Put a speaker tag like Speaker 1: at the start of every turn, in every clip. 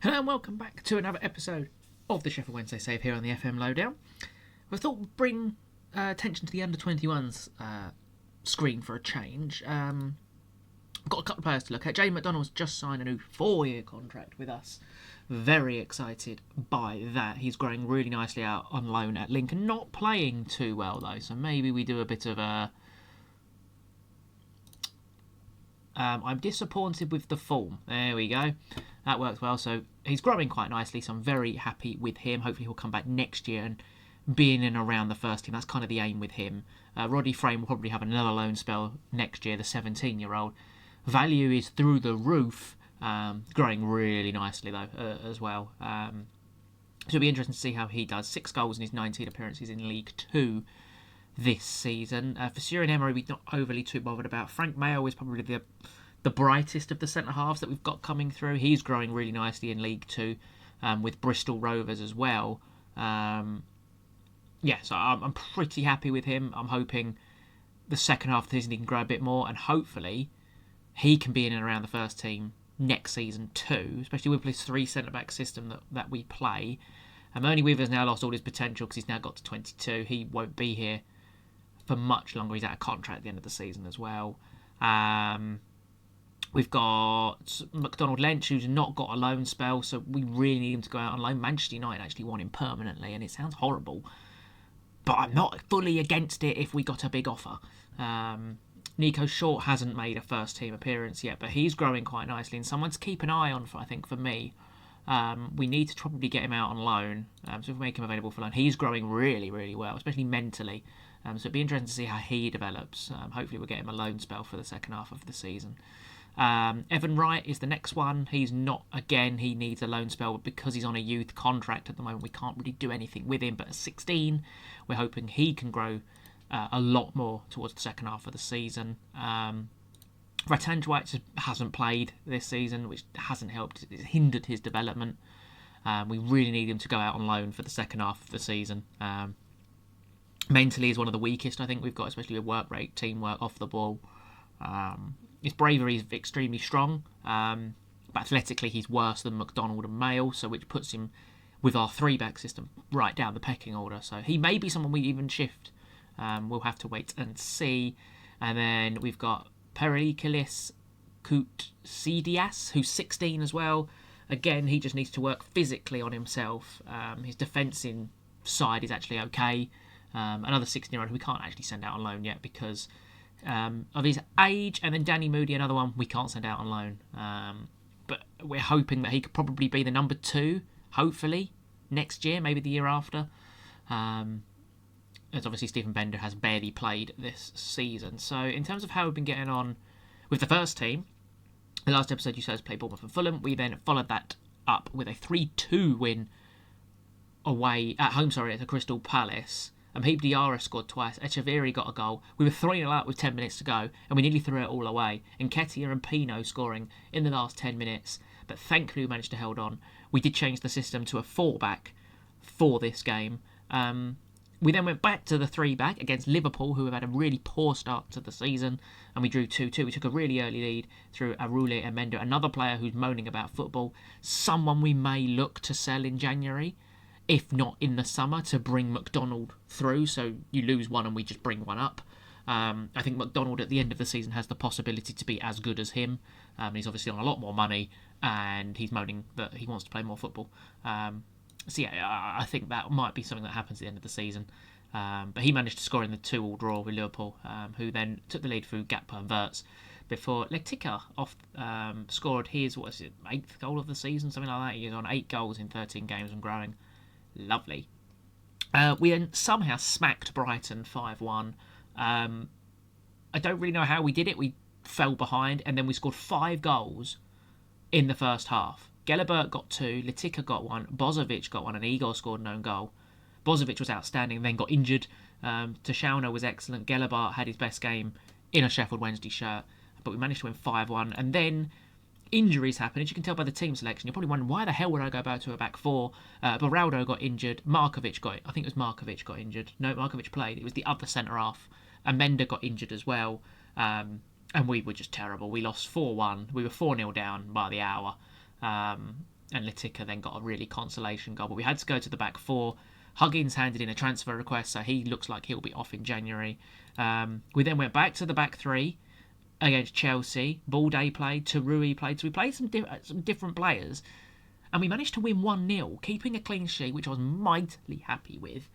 Speaker 1: Hello and welcome back to another episode of the Sheffield Wednesday Save here on the FM Lowdown. I thought we'd bring attention to the under-21s screen for a change. I've got a couple of players to look at. Jay McDonald's just signed a new 4-year contract with us. Very excited by that. He's growing really nicely out on loan at Lincoln. Not playing too well though, so maybe we do a bit of a... I'm disappointed with the form. There we go. That works well. So he's growing quite nicely, so I'm very happy with him. Hopefully he'll come back next year and be in and around the first team. That's kind of the aim with him. Roddy Frame will probably have another loan spell next year, the 17-year-old. Value is through the roof, growing really nicely though as well. So it'll be interesting to see how he does. 6 goals in his 19 appearances in League 2 this season. For Stuart and Emery, we're not overly too bothered about. Frank Mayo is probably the brightest of the centre-halves that we've got coming through. He's growing really nicely in League 2 with Bristol Rovers as well. So I'm pretty happy with him. I'm hoping the second half of the season he can grow a bit more, and hopefully he can be in and around the first team next season too, especially with this 3 centre-back system that we play. Ernie Weaver's now lost all his potential because he's now got to 22. He won't be here for much longer. He's out of contract at the end of the season as well. We've got McDonald Lynch, who's not got a loan spell, so we really need him to go out on loan. Manchester United actually want him permanently, and it sounds horrible, but I'm not fully against it if we got a big offer. Nico Short hasn't made a first-team appearance yet, but he's growing quite nicely, and someone to keep an eye on, for me. We need to probably get him out on loan, so if we make him available for loan, he's growing really, really well, especially mentally. So it'd be interesting to see how he develops. Hopefully we'll get him a loan spell for the second half of the season. Evan Wright is the next one. He's not, again, he needs a loan spell, but because he's on a youth contract at the moment, we can't really do anything with him. But at 16, we're hoping he can grow a lot more towards the second half of the season. Ratan Dwight hasn't played this season, which hasn't helped. It's hindered his development. We really need him to go out on loan for the second half of the season. Mentally is one of the weakest I think we've got, especially with work rate, teamwork, off the ball. His bravery is extremely strong, but athletically he's worse than McDonald and Mayo, so which puts him with our 3-back system right down the pecking order. So he may be someone we even shift. We'll have to wait and see. And then we've got Pericles Koutsidias, who's 16 as well. Again, he just needs to work physically on himself. His defensive side is actually okay. Another 16-year-old who we can't actually send out on loan yet because of his age. And then Danny Moody, another one we can't send out on loan. But we're hoping that he could probably be the number 2, hopefully, next year, maybe the year after. As obviously Stephen Bender has barely played this season. So in terms of how we've been getting on with the first team, the last episode you saw us play Bournemouth and Fulham. We then followed that up with a 3-2 win at home at Crystal Palace. Heap Diarra scored twice. Echeverry got a goal. We were 3-0 out with 10 minutes to go, and we nearly threw it all away. Nketiah and Pino scoring in the last 10 minutes, but thankfully we managed to hold on. We did change the system to a 4-back for this game. We then went back to the 3-back against Liverpool, who have had a really poor start to the season, and we drew 2-2. We took a really early lead through Arule Emendo, another player who's moaning about football, someone we may look to sell in January, if not in the summer, to bring McDonald through. So you lose one and we just bring one up. I think McDonald at the end of the season has the possibility to be as good as him. He's obviously on a lot more money and he's moaning that he wants to play more football. I think that might be something that happens at the end of the season. But he managed to score in the 2-2 draw with Liverpool, who then took the lead through Gakpo and Wirtz before Letica scored his 8th goal of the season, something like that. He's on 8 goals in 13 games and growing. Lovely. We then somehow smacked Brighton 5-1. I don't really know how we did it. We fell behind and then we scored 5 goals in the first half. Gelabert got 2, Letica got 1, Bozovic got 1, and Igor scored an own goal. Bozovic was outstanding, then got injured. Tashauner was excellent. Gelabert had his best game in a Sheffield Wednesday shirt, but we managed to win 5-1. And then injuries happened. As you can tell by the team selection, you're probably wondering why the hell would I go back to a back 4? Beraldo got injured. Markovic got injured. No, Markovic played. It was the other centre half. Amenda got injured as well. And we were just terrible. We lost 4-1. We were 4-0 down by the hour. And Litica then got a really consolation goal. But we had to go to the back four. Huggins handed in a transfer request, so he looks like he'll be off in January. We then went back to the back three against Chelsea. Balde played, Janurary played. So we played some different players. And we managed to win 1-0, keeping a clean sheet, which I was mightily happy with.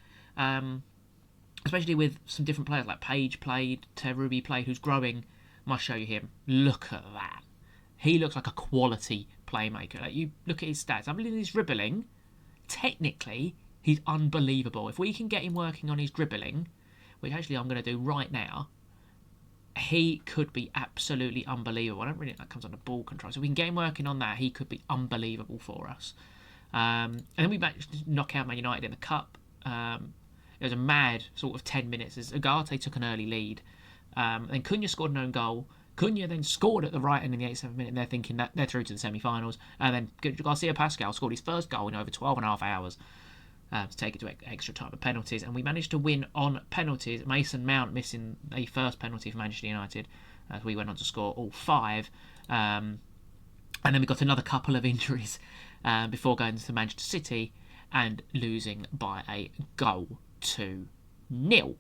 Speaker 1: Especially with some different players, like Page played, Janurary played, who's growing. Must show you him. Look at that. He looks like a quality playmaker. Like, you look at his stats. I believe his dribbling, technically, he's unbelievable. If we can get him working on his dribbling, which actually I'm going to do right now, he could be absolutely unbelievable. I don't really think that comes on the ball control. So if we can get him working on that, he could be unbelievable for us. And then we managed to knock out Man United in the Cup. It was a mad sort of 10 minutes as Ugarte took an early lead. Then Cunha scored an own goal. Cunha then scored at the right end in the 87th minute, and they're thinking that they're through to the semi-finals. And then Garcia Pascal scored his first goal in over 12 and a half hours to take it to extra time of penalties. And we managed to win on penalties. Mason Mount missing a first penalty for Manchester United. We went on to score all 5. And then we got another couple of injuries before going to Manchester City and losing by a goal to 0.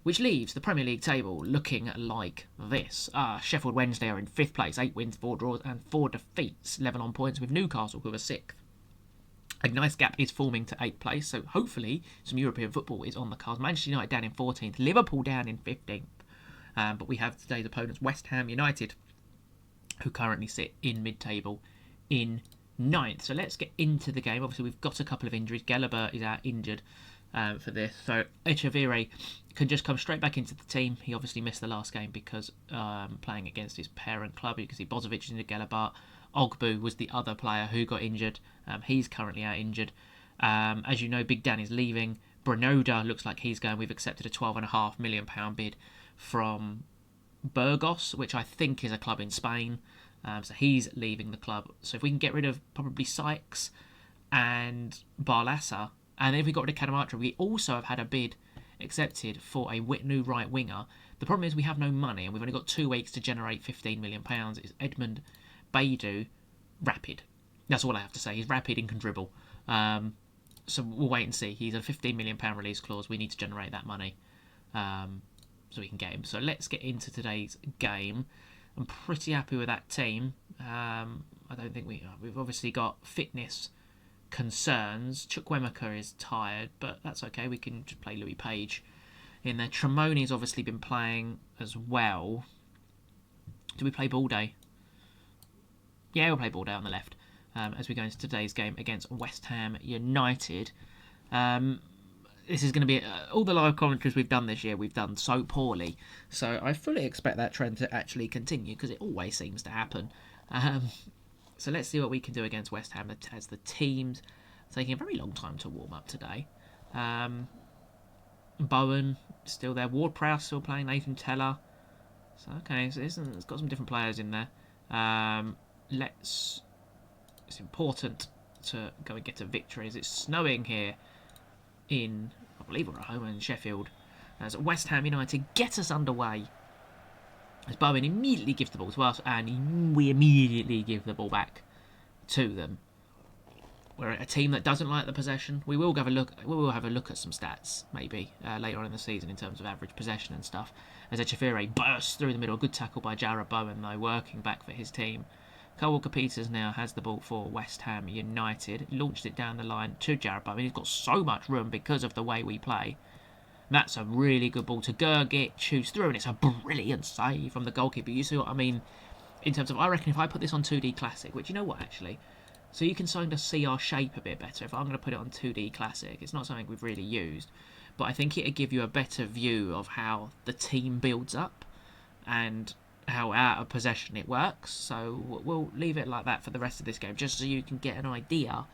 Speaker 1: Which leaves the Premier League table looking like this. Sheffield Wednesday are in 5th place, 8 wins, 4 draws and 4 defeats, level on points with Newcastle, who are 6th. A nice gap is forming to 8th place, so hopefully some European football is on the cards. Manchester United down in 14th, Liverpool down in 15th. But we have today's opponents, West Ham United, who currently sit in mid-table in 9th. So let's get into the game. Obviously, we've got a couple of injuries. Gelabert is out injured for this. So Janurary can just come straight back into the team. He obviously missed the last game because playing against his parent club. You can see Bozovic is injured, Gelabert. Ogbu was the other player who got injured. He's currently out injured. As you know, Big Dan is leaving. Brenoda looks like he's going. We've accepted a £12.5 million bid from Burgos, which I think is a club in Spain. So he's leaving the club. So if we can get rid of probably Sykes and Barlasa, and if we got rid of Cadamartra, we also have had a bid accepted for a Whitney right winger. The problem is we have no money, and we've only got 2 weeks to generate £15 million. It's Edmund Baidu, rapid. That's all I have to say. He's rapid and can dribble. So we'll wait and see. He's a £15 million release clause. We need to generate that money so we can get him. So let's get into today's game. I'm pretty happy with that team. I don't think we've obviously got fitness concerns. Chukwuemeka is tired, but that's okay. We can just play Louis Page in there. Tremoni's obviously been playing as well. Do we play Balde? Yeah, we'll play Balde on the left as we go into today's game against West Ham United. This is going to be... all the live commentaries we've done this year, we've done so poorly. So I fully expect that trend to actually continue, because it always seems to happen. So let's see what we can do against West Ham as the team's taking a very long time to warm up today. Bowen still there. Ward-Prowse still playing. Nathan Teller. So okay, so it's got some different players in there. It's important to go and get a victory, as it's snowing here in, I believe we're at home in Sheffield. As West Ham United get us underway. As Bowen immediately gives the ball to us, and we immediately give the ball back to them. We're a team that doesn't like the possession. We will have a look. We will have a look at some stats maybe later on in the season in terms of average possession and stuff. As Janurary bursts through the middle, good tackle by Jarrod Bowen though, working back for his team. Kyle Walker-Peters now has the ball for West Ham United. Launched it down the line to Jarrod Bowen. He's got so much room because of the way we play. That's a really good ball to Gergic, who's through, and it's a brilliant save from the goalkeeper. You see what I mean? In terms of, I reckon if I put this on 2D Classic, which, you know what, actually? So you can sort of see our shape a bit better. If I'm going to put it on 2D Classic, it's not something we've really used, but I think it'll give you a better view of how the team builds up and how out of possession it works. So we'll leave it like that for the rest of this game, just so you can get an idea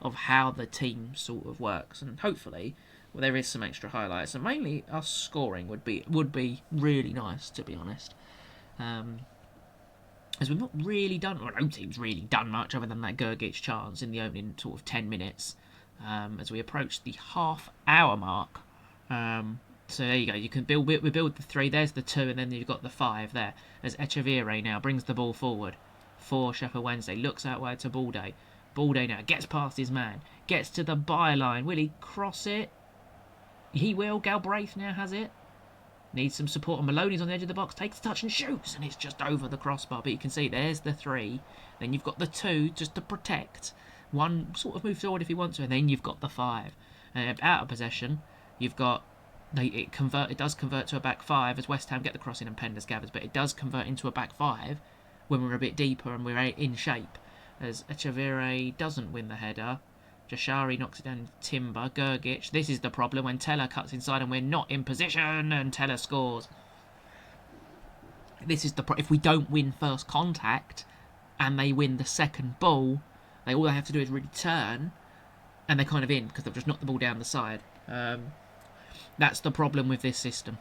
Speaker 1: of how the team sort of works, and hopefully... well, there is some extra highlights, and mainly us scoring would be really nice, to be honest. As we've not really done, well, no team's really done much other than that Gergic chance in the opening sort of 10 minutes. As we approach the half-hour mark. So there you go. You can build the 3. There's the 2, and then you've got the 5 there. As Janurary now brings the ball forward for Sheffield Wednesday, looks out wide to Balde. Balde now gets past his man, gets to the byline. Will he cross it? He will. Galbraith now has it. Needs some support. And Maloney's on the edge of the box, takes a touch and shoots, and it's just over the crossbar. But you can see there's the 3. Then you've got the 2 just to protect. 1 sort of move forward if you want to, and then you've got the 5. And out of possession, you've got it does convert to a back 5 as West Ham get the crossing and Penders gathers, but it does convert into a back 5 when we're a bit deeper and we're in shape. As Echeverri doesn't win the header. Janurary knocks it down into Timber. Gergic. This is the problem when Teller cuts inside and we're not in position and Teller scores. This is the if we don't win first contact and they win the second ball, all they have to do is really turn and they're kind of in because they've just knocked the ball down the side. That's the problem with this system.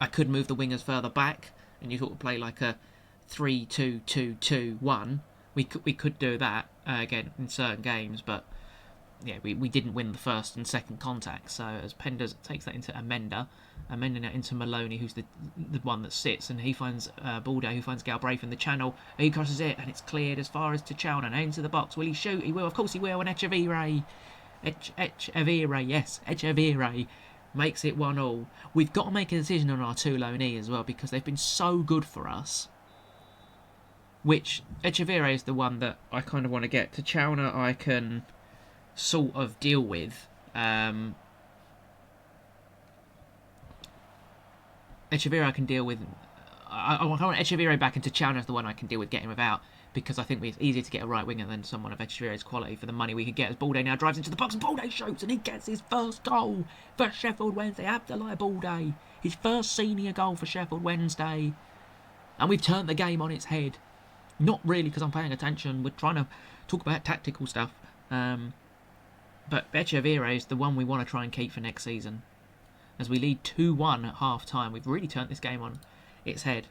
Speaker 1: I could move the wingers further back and you sort of play like a 3-2-2-2-1. We could do that again in certain games, but yeah, we didn't win the first and second contact. So as Penders takes that into Amenda now into Maloney, who's the one that sits, and he finds Balde, who finds Galbraith in the channel. He crosses it, and it's cleared as far as Tachowner into the box. Will he shoot? He will. Of course he will. And Echeverri, yes, Echeverri makes it 1-1. We've got to make a decision on our 2 loanee as well because they've been so good for us. Which Echeverri is the one that I kind of want to get. Tachowner I can sort of deal with. Echeverri I can deal with. I want Echeverri back, and Tachowner is the one I can deal with getting without, because I think it's easier to get a right winger than someone of Echeverri's quality for the money we could get. As Balde now drives into the box and Balde shoots and he gets his first goal for Sheffield Wednesday. Abdoulaye Balde, his first senior goal for Sheffield Wednesday, and we've turned the game on its head. Not really because I'm paying attention. We're trying to talk about tactical stuff. But Echeverri is the one we want to try and keep for next season. As we lead 2-1 at half time, we've really turned this game on its head.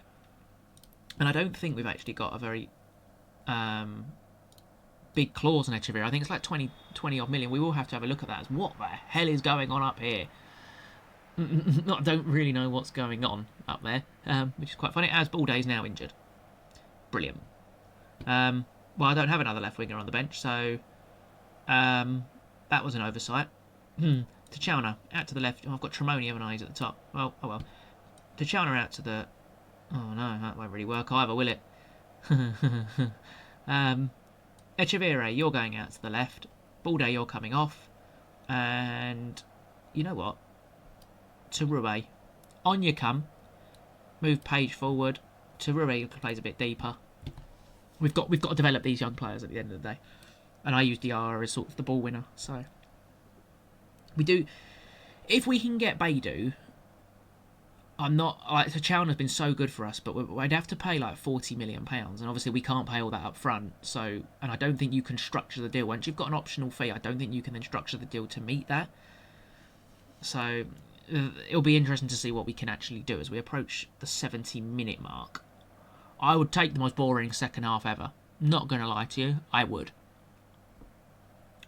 Speaker 1: And I don't think we've actually got a very big clause on Echeverri. I think it's like 20 odd million. We will have to have a look at that. As what the hell is going on up here? I don't really know what's going on up there, which is quite funny. As Balde is now injured. Brilliant. Well, I don't have another left winger on the bench, so that was an oversight. Tachowner out to the left. Oh, I've got Tremoni, haven't I? He's at the top. Well, oh well. Tachowner out to the. Oh no, that won't really work either, will it? Echeverri, you're going out to the left. Balde, you're coming off. And you know what? Janurary, on you come. Move Page forward. Janurary plays a bit deeper. We've got to develop these young players at the end of the day, and I use Diarra as sort of the ball winner. So we do. If we can get Beidou, I'm not like Tachowner's been so good for us, but we'd have to pay like £40 million, and obviously we can't pay all that up front. So, and I don't think you can structure the deal once you've got an optional fee. I don't think you can then structure the deal to meet that. So it'll be interesting to see what we can actually do as we approach the 70-minute mark. I would take the most boring second half ever. Not going to lie to you, I would.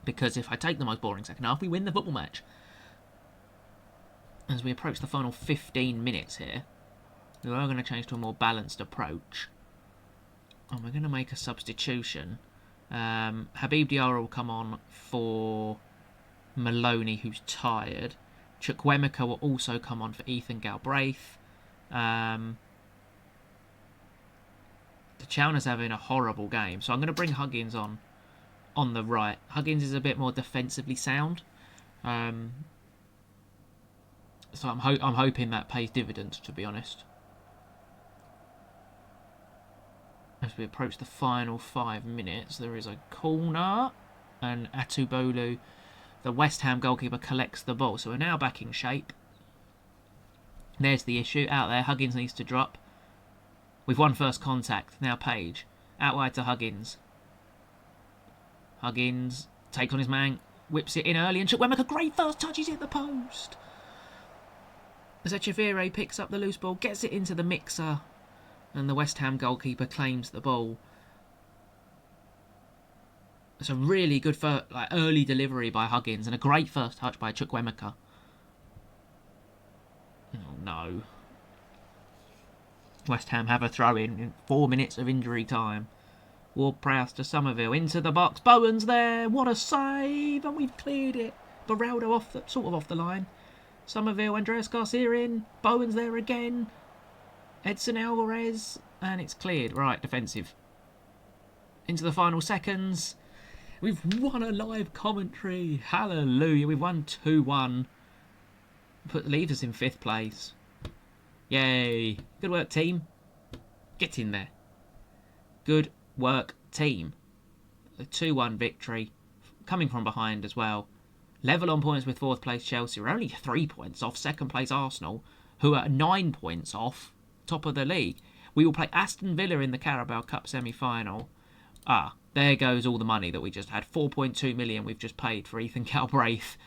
Speaker 1: Because if I take the most boring second half, we win the football match. As we approach the final 15 minutes here, we are going to change to a more balanced approach. And we're going to make a substitution. Habib Diarra will come on for Maloney, who's tired. Chukwuemeka will also come on for Ethan Galbraith. Tachowner's having a horrible game, so I'm going to bring Huggins on the right. Huggins is a bit more defensively sound, so I'm hoping that pays dividends, to be honest. As we approach the final 5 minutes, there is a corner, and Atubolu, the West Ham goalkeeper, collects the ball. So we're now back in shape. There's the issue out there. Huggins needs to drop. We've won first contact. Now Page. Out wide to Huggins. Huggins takes on his man. Whips it in early. And Chukwuemeka, great first touch. He's hit the post. As Echeverri picks up the loose ball. Gets it into the mixer. And the West Ham goalkeeper claims the ball. It's a really good early delivery by Huggins. And a great first touch by Chukwuemeka. Oh no. West Ham have a throw in 4 minutes of injury time. Ward-Prowse to Somerville into the box. Bowen's there. What a save! And we've cleared it. Beraldo sort of off the line. Somerville, Andreas Garcia in. Bowen's there again. Edson Alvarez. And it's cleared. Right, defensive. Into the final seconds. We've won a live commentary. Hallelujah. We've won 2-1. Leaves us in 5th place. Yay. Good work, team. Get in there. Good work, team. A 2-1 victory. Coming from behind as well. Level on points with 4th place Chelsea. We're only 3 points off 2nd place Arsenal, who are 9 points off top of the league. We will play Aston Villa in the Carabao Cup semi-final. There goes all the money that we just had. 4.2 million we've just paid for Ethan Galbraith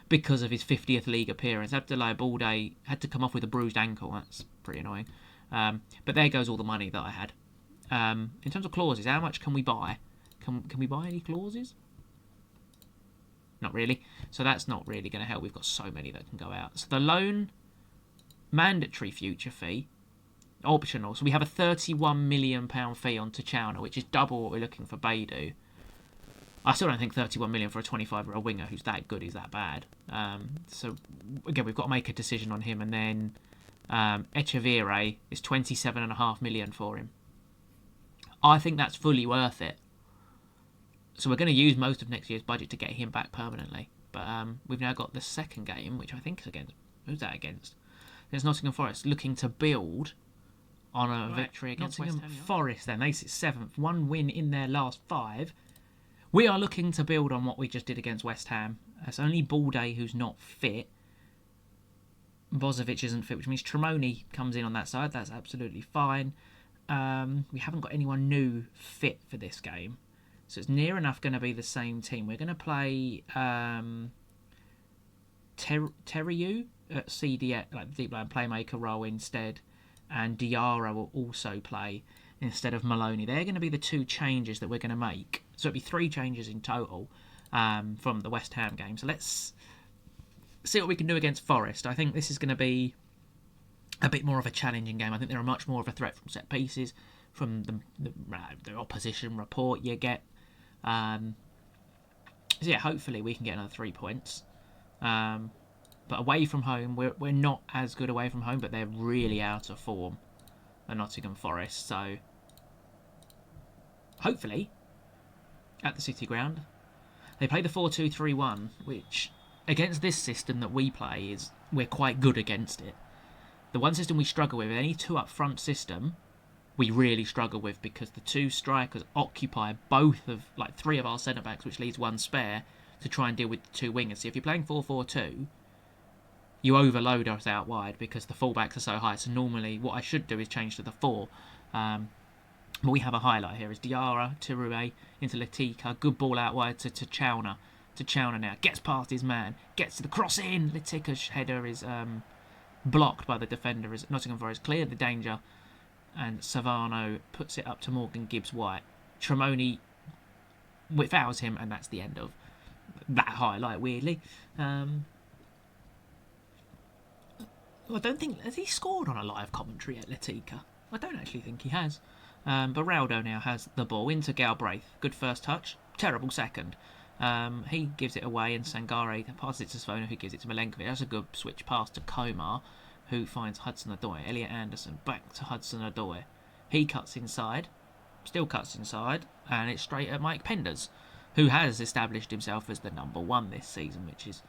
Speaker 1: because of his 50th league appearance. Abdoulaye Balde had to come off with a bruised ankle. That's pretty annoying. But there goes all the money that I had. In terms of clauses, how much can we buy? Can we buy any clauses? Not really. So that's not really going to help. We've got so many that can go out. So the loan, mandatory future fee, optional. So we have a £31 million fee on Tachowna, which is double what we're looking for Beidou. I still don't think 31 million for a 25-year-old winger who's that good is that bad. So again, we've got to make a decision on him, and then Echeverri is 27.5 million for him. I think that's fully worth it. So we're going to use most of next year's budget to get him back permanently. But we've now got the second game, which I think is against... Who's that against? It's Nottingham Forest, looking to build on a victory against Nottingham Forest. Then they sit 7th, 1 win in their last 5. We are looking to build on what we just did against West Ham. It's only Balde who's not fit. Bozovic isn't fit, which means Tremoni comes in on that side. That's absolutely fine. We haven't got anyone new fit for this game. So it's near enough going to be the same team. We're going to play Terriu at CDF, like deep line playmaker role instead. And Diarra will also play instead of Maloney. They're going to be the 2 changes that we're going to make. So it'll be 3 changes in total from the West Ham game. So let's see what we can do against Forest. I think this is going to be a bit more of a challenging game. I think they're much more of a threat from set pieces, from the opposition report you get. So yeah, hopefully we can get another 3 points. But away from home, we're not as good away from home, but they're really out of form at Nottingham Forest. So hopefully at the City Ground, they play the 4-2-3-1, which against this system that we play is we're quite good against it. The one system we struggle with, any 2 up front system, we really struggle with because the 2 strikers occupy both of 3 of our centre backs, which leaves 1 spare to try and deal with the 2 wingers. So if you're playing 4-4-2, you overload us out wide because the fullbacks are so high. So normally what I should do is change to the 4. But we have a highlight here. Is Diarra, Tirue into Latika. Good ball out wide to Tachowna. Tachowna now gets past his man. Gets to the cross in. Latika's header is blocked by the defender as Nottingham Forest cleared the danger. And Savano puts it up to Morgan Gibbs-White. Tremoni fouls him, and that's the end of that highlight, weirdly. I don't think... Has he scored on a live commentary at Latika? I don't actually think he has. But Raldo now has the ball into Galbraith. Good first touch. Terrible second. He gives it away, and Sangare passes it to Savano, who gives it to Milenkovic. That's a good switch pass to Komar, who finds Hudson-Odoi. Elliot Anderson back to Hudson-Odoi. He cuts inside. Still cuts inside. And it's straight at Mike Penders, who has established himself as the number 1 this season, which is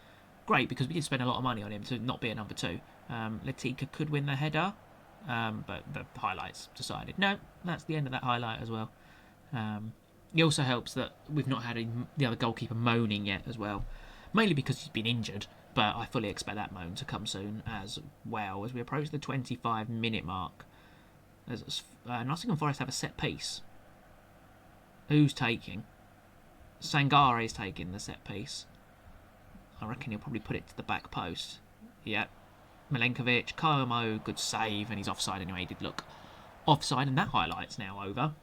Speaker 1: great because we did spend a lot of money on him to not be a number 2. Latika could win the header, but the highlights decided. No, that's the end of that highlight as well. It also helps that we've not had the other goalkeeper moaning yet as well, mainly because he's been injured, but I fully expect that moan to come soon as well as we approach the 25-minute mark. As Nottingham Forest have a set piece. Who's taking? Sangare is taking the set piece. I reckon he'll probably put it to the back post. Yep. Milenkovic, Como, good save, and he's offside anyway. He did look offside, and that highlight's now over.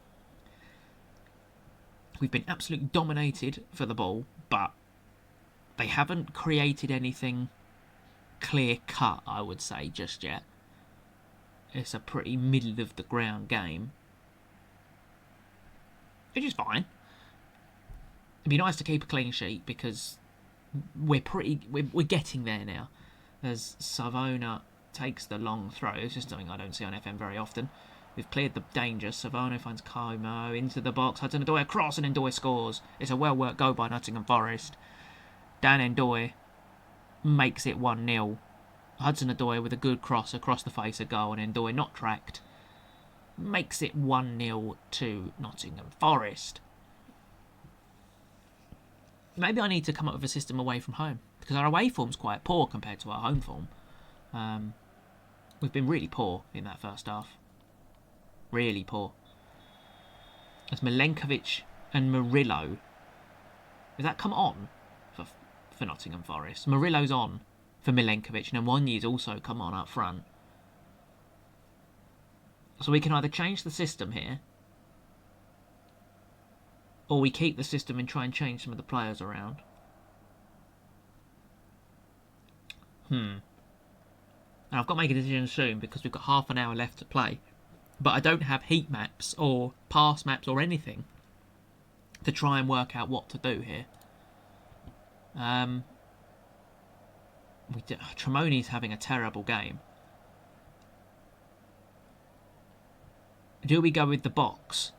Speaker 1: We've been absolutely dominated for the ball, but they haven't created anything clear-cut, I would say, just yet. It's a pretty middle-of-the-ground game. which is fine. It'd be nice to keep a clean sheet because we're getting there now. As Savona takes the long throw, it's just something I don't see on FM very often. We've cleared the danger. Savona finds Como into the box. Hudson-Odoi across and Ndoi scores. It's a well-worked goal by Nottingham Forest. Dan Ndoi makes it 1-0. Hudson-Odoi with a good cross across the face of goal, and Ndoi not tracked makes it 1-0 to Nottingham Forest. Maybe I need to come up with a system away from home because our away form's quite poor compared to our home form. We've been really poor in that first half. Really poor. As Milenkovic and Murillo. Has that come on for Nottingham Forest? Murillo's on for Milenkovic, and Nwonyi's also come on up front. So we can either change the system here, or we keep the system and try and change some of the players around. And I've got to make a decision soon because we've got half an hour left to play. But I don't have heat maps or pass maps or anything to try and work out what to do here. Tremone's having a terrible game. Do we go with the box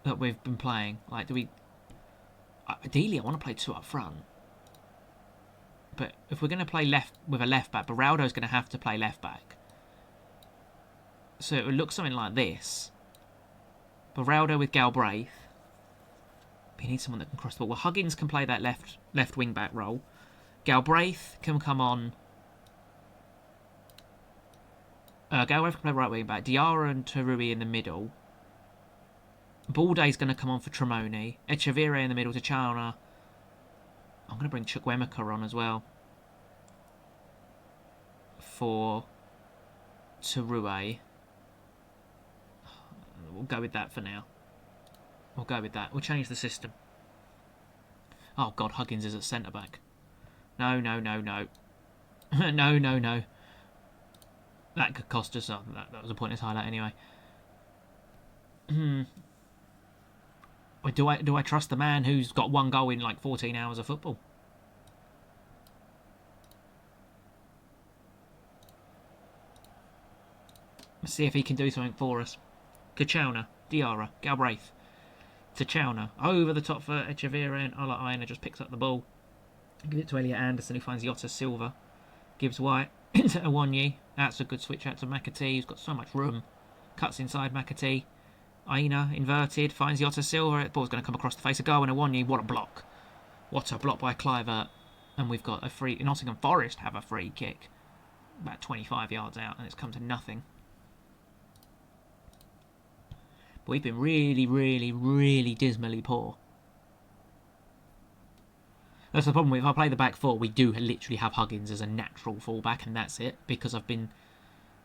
Speaker 1: that we've been playing? Like, do we... Ideally, I want to play two up front. But if we're going to play left with a left back, Beraldo's going to have to play left back. So it would look something like this. Beraldo with Galbraith. We need someone that can cross the ball. Well, Huggins can play that left wing back role. Galbraith can come on. Galbraith can play right wing back. Diarra and Terui in the middle. Balday's going to come on for Tremone. Echeverri in the middle to Chalna. I'm going to bring Chukwuemeka on as well. For Terui. We'll go with that for now. We'll go with that. We'll change the system. Oh, God, Huggins is at centre-back. No. No. That could cost us... that was a pointless highlight anyway. Do I trust the man who's got one goal in like 14 hours of football? Let's see if he can do something for us. Kachowna, Diarra, Galbraith. Tachowna, over the top for Echeverri, and Ola Aina just picks up the ball. Give it to Elliot Anderson, who finds Jota Silva. Gives White into Nwonyi. That's a good switch out to McAtee, who's got so much room. Cuts inside McAtee. Aina, inverted, finds Jota Silva. The ball's going to come across the face of goal, and Nwonyi, what a block. What a block by Clivert. And we've got a free... Nottingham Forest have a free kick. About 25 yards out, and it's come to nothing. But we've been really dismally poor. That's the problem. If I play the back four, we do literally have Huggins as a natural fullback, and that's it, because I've been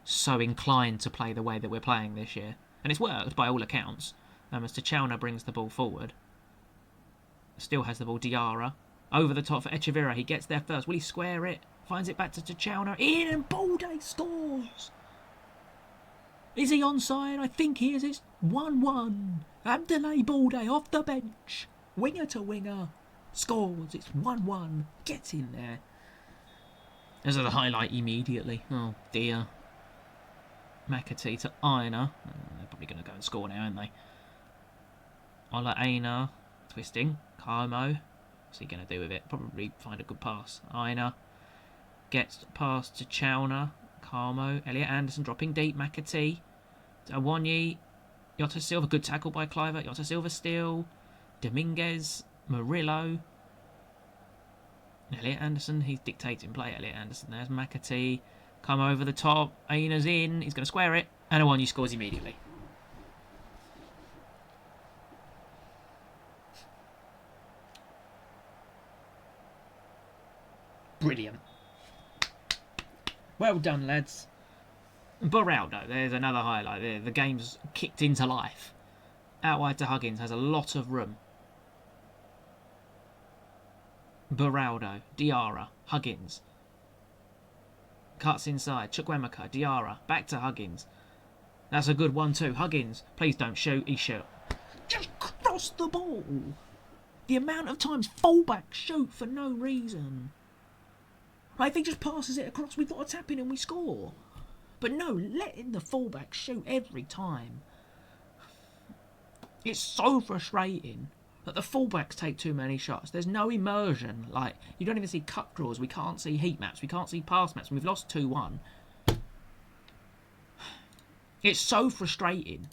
Speaker 1: so inclined to play the way that we're playing this year. And it's worked by all accounts. As Tachowna brings the ball forward. Still has the ball, Diarra. Over the top for Echeverri. He gets there first. Will he square it? Finds it back to Tachowna. In, and Balde scores! Is he onside? I think he is. It's 1-1. Abdoulaye Balde off the bench. Winger to winger. Scores. It's 1-1. Gets in there. There's the highlight immediately. Oh dear. McAtee to Aina. They're probably going to go and score now, aren't they? Ola Aina. Twisting. Como. What's he going to do with it? Probably find a good pass. Aina. Gets past to Chalna. Como. Elliot Anderson dropping deep. McAtee. Nwonyi. Jota Silva. Good tackle by Clivert. Jota Silva still. Dominguez. Murillo. Elliot Anderson. He's dictating play. Elliot Anderson. There's McAtee. Come over the top. Aina's in. He's going to square it. And Nwonyi scores immediately. Brilliant. Well done, lads. Beraldo, there's another highlight there. The game's kicked into life. Out wide to Huggins, has a lot of room. Beraldo, Diarra, Huggins. Cuts inside, Chukwuemeka, Diarra, back to Huggins. That's a good 1-2. Huggins, please don't shoot. He shot. lost the ball. The amount of times fullbacks shoot for no reason. Like, if he just passes it across, we've got a tap in and we score. But no, letting the fullback shoot every time. It's so frustrating that the fullbacks take too many shots. There's no immersion. Like, you don't even see cut draws. We can't see heat maps. We can't see pass maps. We've lost 2-1. It's so frustrating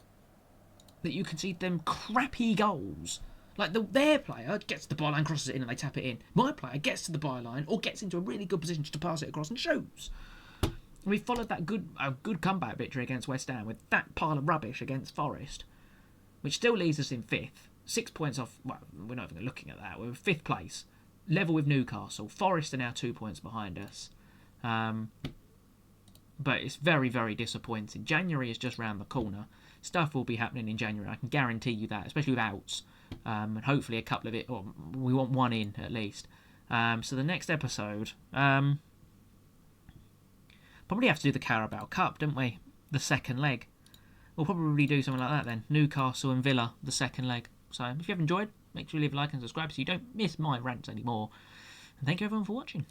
Speaker 1: that you can see them crappy goals. Like, their player gets the byline, crosses it in, and they tap it in. My player gets to the byline or gets into a really good position to pass it across and shoots. And we followed that good comeback victory against West Ham with that pile of rubbish against Forest, which still leaves us in 5th. 6 points off. Well, we're not even looking at that. We're in 5th place, level with Newcastle. Forest are now 2 points behind us. But it's very, very disappointing. January is just round the corner. Stuff will be happening in January. I can guarantee you that, especially with outs. And hopefully a couple of it, or we want one in at least. So the next episode, probably have to do the Carabao Cup, don't we? The second leg. We'll probably do something like that then. Newcastle and Villa, the second leg. So if you have enjoyed, make sure you leave a like and subscribe so you don't miss my rants anymore. And thank you everyone for watching.